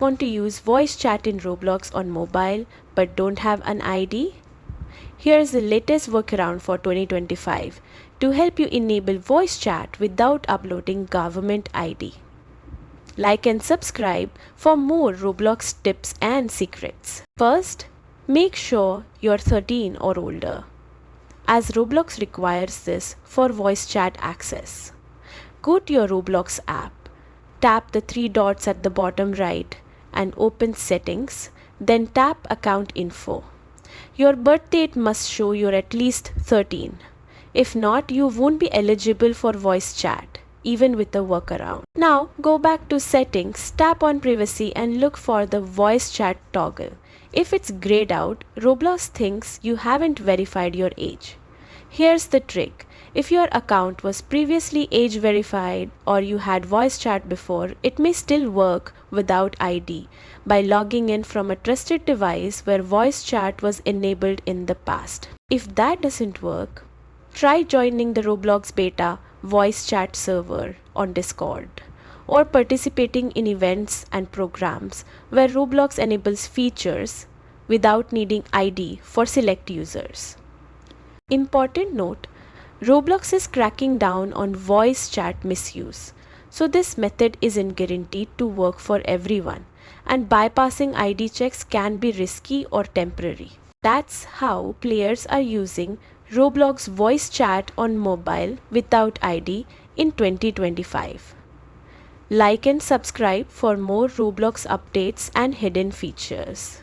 Want to use voice chat in Roblox on mobile but don't have an ID? Here's the latest workaround for 2025 to help you enable voice chat without uploading government ID. Like and subscribe for more Roblox tips and secrets. First, make sure you're 13 or older, as Roblox requires this for voice chat access. Go to your Roblox app, tap the three dots at the bottom right and open Settings, then tap Account Info. Your birth date must show you're at least 13. If not, you won't be eligible for voice chat, even with a workaround. Now go back to Settings, tap on Privacy and look for the voice chat toggle. If it's grayed out, Roblox thinks you haven't verified your age. Here's the trick. If your account was previously age verified or you had voice chat before, it may still work without ID by logging in from a trusted device where voice chat was enabled in the past. If that doesn't work, try joining the Roblox beta voice chat server on Discord or participating in events and programs where Roblox enables features without needing ID for select users. Important note, Roblox is cracking down on voice chat misuse, so this method isn't guaranteed to work for everyone, and bypassing ID checks can be risky or temporary. That's how players are using Roblox voice chat on mobile without ID in 2025. Like and subscribe for more Roblox updates and hidden features.